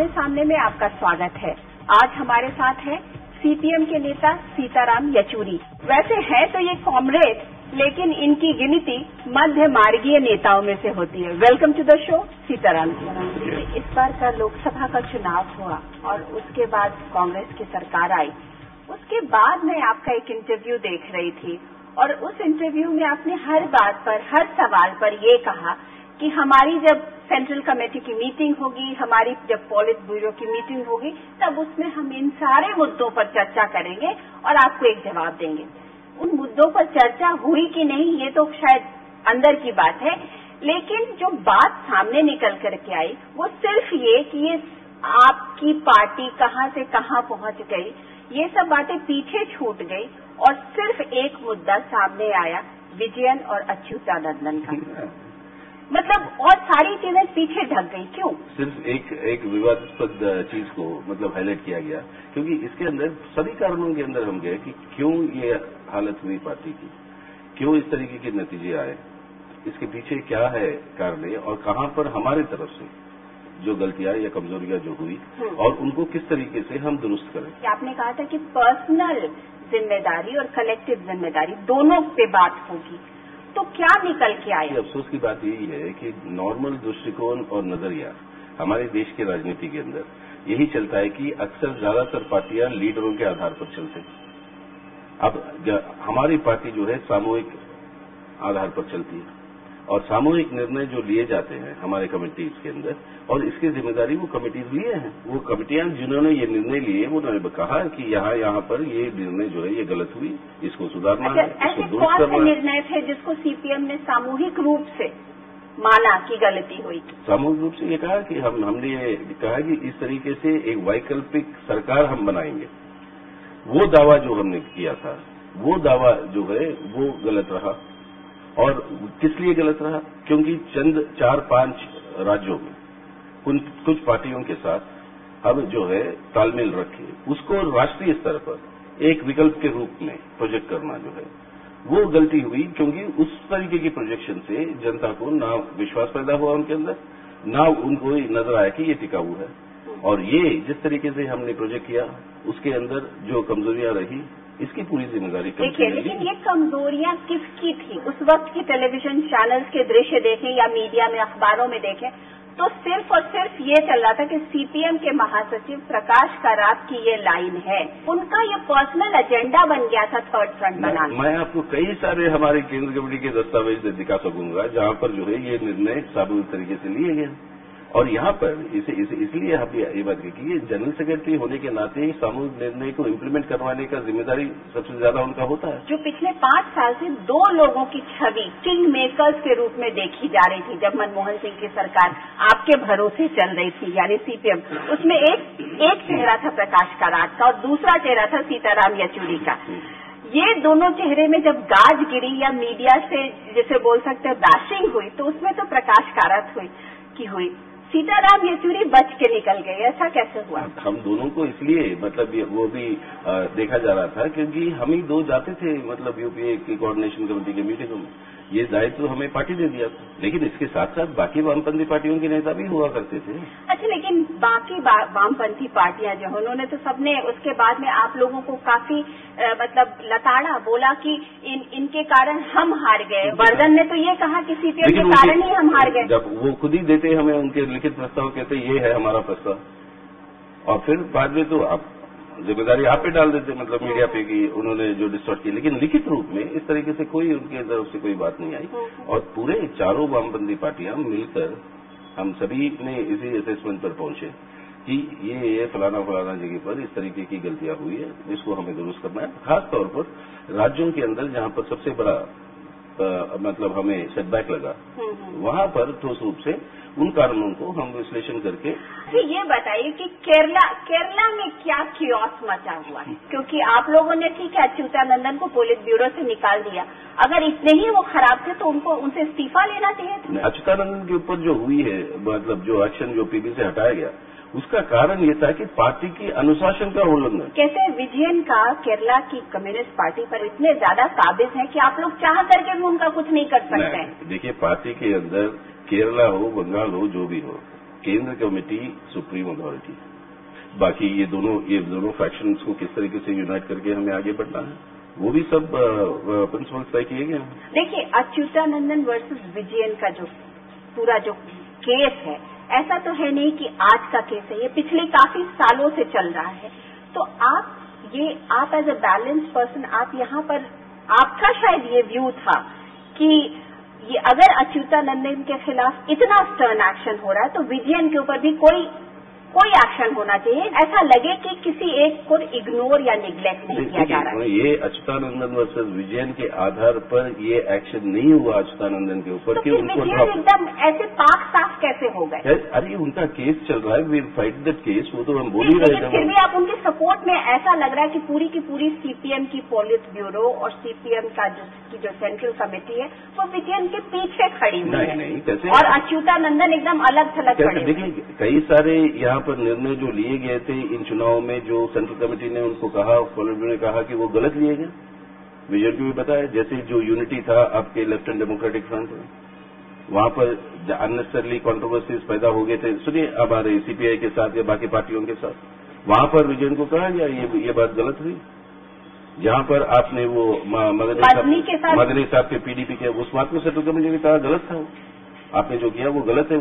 आमने सामने में आपका स्वागत है। आज हमारे साथ है सीपीएम के नेता सीताराम येचुरी। वैसे है तो ये कॉमरेड, लेकिन इनकी गिनती मध्य मार्गीय नेताओं में से होती है। Welcome to the show Sitaram ji. इस बार का लोकसभा का चुनाव हुआ और उसके बाद कांग्रेस की सरकार आई। उसके बाद मैं आपका एक इंटरव्यू देख रही थी और उस इंटरव्यू में आपने हर बात पर, हर सवाल पर ये कहा कि हमारी जब सेंट्रल कमेटी की मीटिंग होगी, हमारी जब पॉलिट ब्यूरो की मीटिंग होगी, तब उसमें हम इन सारे मुद्दों पर चर्चा करेंगे और आपको एक जवाब देंगे। उन मुद्दों पर चर्चा हुई कि नहीं ये तो शायद अंदर की बात है, लेकिन जो बात सामने निकल करके आई वो सिर्फ ये कि ये आपकी पार्टी कहां से कहां पहुंच गई, ये सब बातें पीछे छूट गई और सिर्फ एक मुद्दा सामने आया, विजयन और अच्युतानंदन का। मतलब और सारी चीजें पीछे ढक गई। क्यों? सिर्फ एक विवादास्पद चीज को मतलब हाईलाइट किया गया, क्योंकि इसके अंदर सभी कारणों के अंदर हम गए कि क्यों ये हालत हुई पार्टी की, क्यों इस तरीके के नतीजे आए, इसके पीछे क्या है कारण और कहां पर हमारी तरफ से जो गलतियां या कमजोरियां जो हुई और उनको किस तरीके से हम दुरुस्त करें। आपने कहा था कि पर्सनल जिम्मेदारी और कलेक्टिव जिम्मेदारी दोनों पे बात होगी, तो क्या निकल के आया? अफसोस की बात यही है कि नॉर्मल दृष्टिकोण और नजरिया हमारे देश की राजनीति के अंदर यही चलता है कि अक्सर ज्यादातर पार्टियां लीडरों के आधार पर चलते हैं। अब हमारी पार्टी जो है सामूहिक आधार पर चलती है और सामूहिक निर्णय जो लिए जाते हैं हमारे कमेटीज के अंदर, और इसकी जिम्मेदारी वो कमेटीज लिए हैं। वो कमेटियां जिन्होंने ये निर्णय लिए वो उन्होंने कहा कि यहाँ पर ये निर्णय जो है ये गलत हुई, इसको सुधारना है, इसको दुरुस्त करना है। निर्णय थे जिसको सीपीएम ने सामूहिक रूप से माना कि गलती हुई? सामूहिक रूप से ये कहा कि हमने ये कहा कि इस तरीके से एक वैकल्पिक सरकार हम बनाएंगे। वो दावा जो हमने किया था, वो दावा जो है वो गलत रहा। और किस लिए गलत रहा? क्योंकि चंद 4-5 राज्यों में कुछ पार्टियों के साथ हम जो है तालमेल रखे, उसको राष्ट्रीय स्तर पर एक विकल्प के रूप में प्रोजेक्ट करना जो है वो गलती हुई, क्योंकि उस तरीके की प्रोजेक्शन से जनता को ना विश्वास पैदा हुआ उनके अंदर, ना उनको नजर आया कि ये टिकाऊ है। और ये जिस तरीके से हमने प्रोजेक्ट किया उसके अंदर जो कमजोरियां रही, इसकी पूरी जिम्मेदारी देखिए, लेकिन ये कमजोरियां किसकी थी? उस वक्त की टेलीविजन चैनल्स के दृश्य देखें या मीडिया में, अखबारों में देखें, तो सिर्फ और सिर्फ ये चल रहा था कि सीपीएम के महासचिव प्रकाश करात की ये लाइन है, उनका ये पर्सनल एजेंडा बन गया था थर्ड फ्रंट बनाना। मैं आपको कई सारे हमारे केंद्र कमेटी के दस्तावेज दिखा सकूंगा जहां पर जो है ये निर्णय सामूहिक तरीके से लिए गए। और यहाँ पर इसलिए हम ये बात की कि ये जनरल सेक्रेटरी होने के नाते सामूहिक निर्णय को इम्प्लीमेंट करवाने का जिम्मेदारी सबसे ज्यादा उनका होता है। जो पिछले 5 साल से 2 लोगों की छवि किंग मेकर्स के रूप में देखी जा रही थी जब मनमोहन सिंह की सरकार आपके भरोसे चल रही थी, यानी सीपीएम, उसमें एक चेहरा था प्रकाश करात का और दूसरा चेहरा था सीताराम येचुरी का। ये दोनों चेहरे में जब गाज गिरी या मीडिया से जिसे बोल सकते हैं बैशिंग हुई, तो उसमें तो प्रकाश करात हुई, सीताराम येचुरी बच के निकल गए। ऐसा कैसे हुआ? हम दोनों को इसलिए मतलब वो भी देखा जा रहा था क्योंकि हम ही 2 जाते थे मतलब यूपीए की कोऑर्डिनेशन कमेटी के मीटिंगों में। ये दायित्व हमें पार्टी ने दिया था, लेकिन इसके साथ साथ बाकी वामपंथी पार्टियों के नेता भी हुआ करते थे। अच्छा, लेकिन बाकी वामपंथी पार्टियां जो उन्होंने तो सबने उसके बाद में आप लोगों को काफी मतलब लताड़ा, बोला कि इनके कारण हम हार गए। वर्धन ने तो ये कहा कि सीपीएम के कारण ही हम हार गए। जब वो खुद ही देते हमें उनके लिखित प्रस्ताव, कहते ये है हमारा प्रस्ताव, और फिर बाद में तो आप जिम्मेदारी आप पे डाल देते, मतलब मीडिया पे की उन्होंने जो डिस्टॉर्ट की। लेकिन लिखित रूप में इस तरीके से कोई उनके तरफ से कोई बात नहीं आई और पूरे 4 वामपंथी पार्टियां मिलकर हम सभी ने इसी असेसमेंट पर पहुंचे कि ये फलाना जगह पर इस तरीके की गलतियां हुई है, इसको हमें दुरुस्त करना है। खासतौर पर राज्यों के अंदर जहां पर सबसे बड़ा मतलब हमें सेटबैक लगा, वहां पर ठोस रूप से उन कारणों को हम विश्लेषण करके। ये बताइए कि केरला में क्या कियोस मचा हुआ है? क्योंकि आप लोगों ने ठीक है अच्युतानंदन को पोलित ब्यूरो से निकाल दिया, अगर इतने ही वो खराब थे तो उनसे इस्तीफा लेना चाहिए था। अच्युतानंदन के ऊपर जो हुई है मतलब जो एक्शन जो पीबी से हटाया गया, उसका कारण ये था कि पार्टी की अनुशासन का उल्लंघन। कैसे विजयन का केरला की कम्युनिस्ट पार्टी पर इतने ज्यादा काबिज है कि आप लोग चाह करके भी उनका कुछ नहीं कर सकते हैं? देखिए, पार्टी के अंदर केरला हो, बंगाल हो, जो भी हो, केंद्र कमेटी सुप्रीम अथॉरिटी। बाकी ये दोनों फैक्शंस को किस तरीके से यूनाइट करके हमें आगे बढ़ना है, वो भी सब प्रिंसिपल्स तय किए गए हैं। देखिए, अच्युतानंदन वर्सेस विजयन का जो पूरा जो केस है, ऐसा तो है नहीं कि आज का केस है, ये पिछले काफी सालों से चल रहा है। तो आप एज अ बैलेंस पर्सन, आप यहाँ पर आपका शायद ये व्यू था कि ये अगर अच्युतानंदन के खिलाफ इतना स्टर्न एक्शन हो रहा है तो विजयन के ऊपर भी कोई एक्शन होना चाहिए, ऐसा लगे कि किसी एक को इग्नोर या निग्लेक्ट नहीं किया जा रहा है। ये अच्युतानंदन वर्सेस विजयन के आधार पर ये एक्शन नहीं हुआ अच्युतानंदन के ऊपर, तो कि उनको एकदम ऐसे पाक साफ कैसे हो गए? अरे उनका केस चल रहा है, वी फाइट दैट केस, वो तो हम बोल ही रहे थे। फिर भी आप उनके सपोर्ट में ऐसा लग रहा है कि पूरी की पूरी सीपीएम की पोलित ब्यूरो और सीपीएम का जो सेंट्रल कमेटी है वो विजयन के पीछे खड़ी हुई है। नहीं, कैसे? और अच्युतानंदन एकदम अलग थलग खड़े। देखिए, कई सारे यहाँ पर निर्णय जो लिए गए थे इन चुनाव में, जो सेंट्रल कमेटी ने उनको कहा, पोलिट ब्यूरो ने कहा कि वो गलत लिए गए, विजयन को भी बताया। जैसे जो यूनिटी था आपके लेफ्ट एंड डेमोक्रेटिक फ्रंट में, वहां पर अननेसेसरली कॉन्ट्रोवर्सीज पैदा हो गए थे, सुनिए हमारे सीपीआई के साथ या बाकी पार्टियों के साथ, वहां पर विजयन को कहा गया ये बात गलत हुई। जहां पर आपने वो मदनी साहब के पीडीपी के उस बात को सेंट्रल कमेटी ने कहा गलत था, आपने जो किया वो गलत है,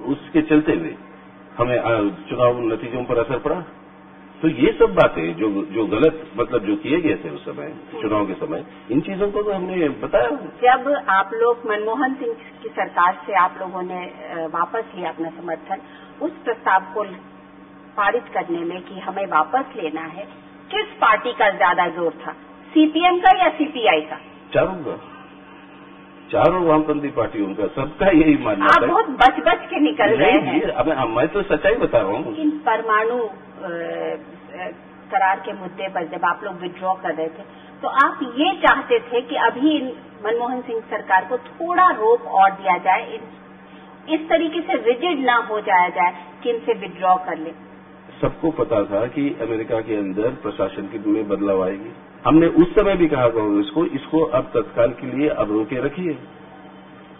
उसके चलते हुए हमें चुनाव नतीजों पर असर पड़ा। तो ये सब बातें जो गलत मतलब जो किए गए थे उस समय चुनाव के समय, इन चीजों को तो हमने बताया। जब आप लोग मनमोहन सिंह की सरकार से आप लोगों ने वापस लिया अपना समर्थन, उस प्रस्ताव को पारित करने में कि हमें वापस लेना है, किस पार्टी का ज्यादा जोर था, सीपीएम का या सीपीआई का? चारों वामपंथी पार्टियों का, सबका यही मानना है। आप बहुत बच के निकल रहे हैं। अब मैं तो सच्चाई बता रहा हूँ। इन परमाणु करार के मुद्दे पर जब आप लोग विड्रॉ कर रहे थे तो आप ये चाहते थे कि अभी मनमोहन सिंह सरकार को थोड़ा रोक और दिया जाए, इस तरीके से रिजिड ना हो जाया जाए कि इनसे विड्रॉ कर ले। सबको पता था कि अमेरिका के अंदर प्रशासन की में बदलाव आएगी। हमने उस समय भी कहा कांग्रेस को, इसको अब तत्काल के लिए अब रोके रखिए,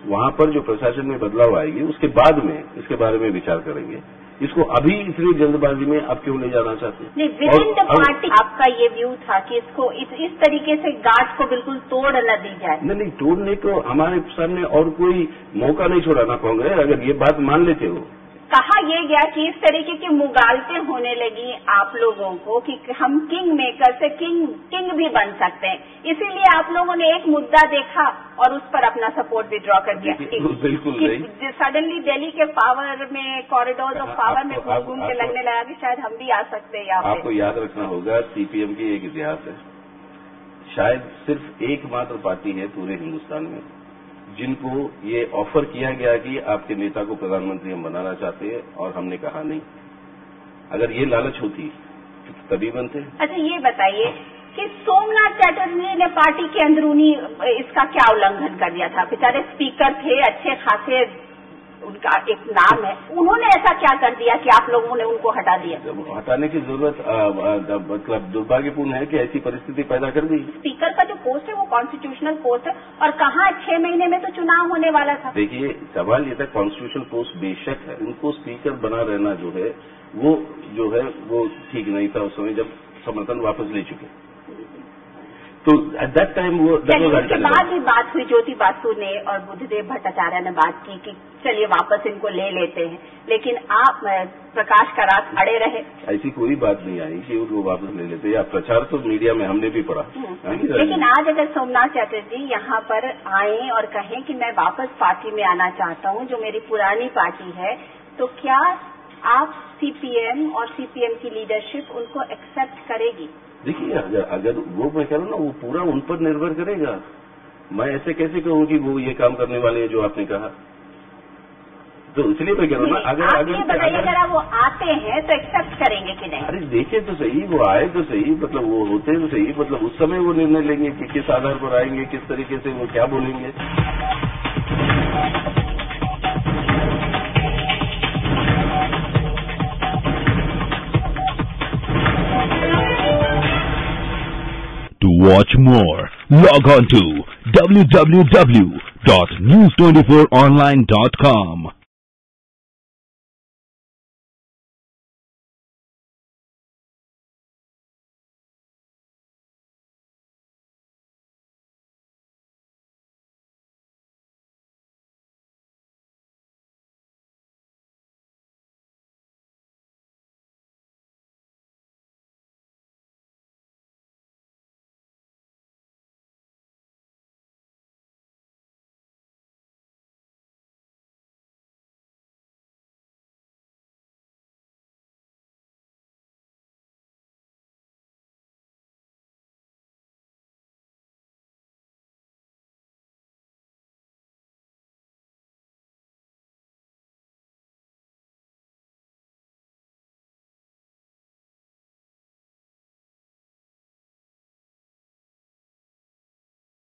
वहां पर जो प्रशासन में बदलाव आएगी उसके बाद में इसके बारे में विचार करेंगे। इसको अभी इतनी जल्दबाजी में आप क्यों ले जाना चाहते हैं? नहीं, विद इन द पार्टी आपका ये व्यू था कि इसको इस तरीके से गांठ को बिल्कुल तोड़ न दी जाए। नहीं, तोड़ने को हमारे सामने और कोई मौका नहीं छोड़ा ना कांग्रेस, अगर ये बात मान लेते हो। कहा यह गया कि इस तरीके की मुगालतें होने लगी आप लोगों को कि हम किंग मेकर से किंग भी बन सकते हैं, इसीलिए आप लोगों ने एक मुद्दा देखा और उस पर अपना सपोर्ट विड्रॉ कर दिया। बिल्कुल नहीं। सडनली दिल्ली के पावर में, कॉरिडोर ऑफ पावर में घूम के लगने लगा कि शायद हम भी आ सकते हैं यहाँ पे। आपको याद रखना होगा, सीपीएम की एक इतिहास है, शायद सिर्फ एकमात्र पार्टी है पूरे हिन्दुस्तान में जिनको ये ऑफर किया गया कि आपके नेता को प्रधानमंत्री हम बनाना चाहते हैं, और हमने कहा नहीं। अगर ये लालच होती तो तभी बनते। अच्छा, ये बताइए कि सोमनाथ चैटर्जी ने पार्टी के अंदरूनी इसका क्या उल्लंघन कर दिया था? बेचारे स्पीकर थे, अच्छे खासे उनका एक नाम है, उन्होंने ऐसा क्या कर दिया कि आप लोगों ने उनको हटा दिया? हटाने की जरूरत मतलब दुर्भाग्यपूर्ण है कि ऐसी परिस्थिति पैदा कर दी। स्पीकर का जो पोस्ट है वो कॉन्स्टिट्यूशनल पोस्ट है, और कहाँ 6 महीने में तो चुनाव होने वाला था। देखिए, सवाल ये था, कॉन्स्टिट्यूशनल पोस्ट बेशक है, उनको स्पीकर बना रहना जो है वो ठीक नहीं था उस समय जब समर्थन वापस ले चुके। तो एट दैट टाइम उसके बाद भी बात हुई, ज्योति बासु ने और बुद्धदेव भट्टाचार्य ने बात की कि चलिए वापस इनको ले लेते हैं, लेकिन आप प्रकाश करात अड़े रहे। ऐसी कोई बात नहीं आई कि उनको वापस ले लेते, या प्रचार तो मीडिया में हमने भी पढ़ा। लेकिन आज अगर सोमनाथ चैटर्जी यहाँ पर आए और कहें कि मैं वापस पार्टी में आना चाहता हूँ, जो मेरी पुरानी पार्टी है, तो क्या आप सीपीएम और सीपीएम की लीडरशिप उनको एक्सेप्ट करेगी? देखिए, अगर वो मैं कह रहा हूँ ना, वो पूरा उन पर निर्भर करेगा। मैं ऐसे कैसे कहूँ कि वो ये काम करने वाले हैं जो आपने कहा, तो इसलिए मैं कह रहा हूँ ना, अगर वो आते हैं तो एक्सेप्ट करेंगे कि नहीं? अरे देखे तो सही, वो आए तो सही, मतलब वो होते तो सही, मतलब उस समय वो निर्णय लेंगे कि किस आधार पर आएंगे, किस तरीके से वो क्या बोलेंगे। To watch more, log on to www.news24online.com.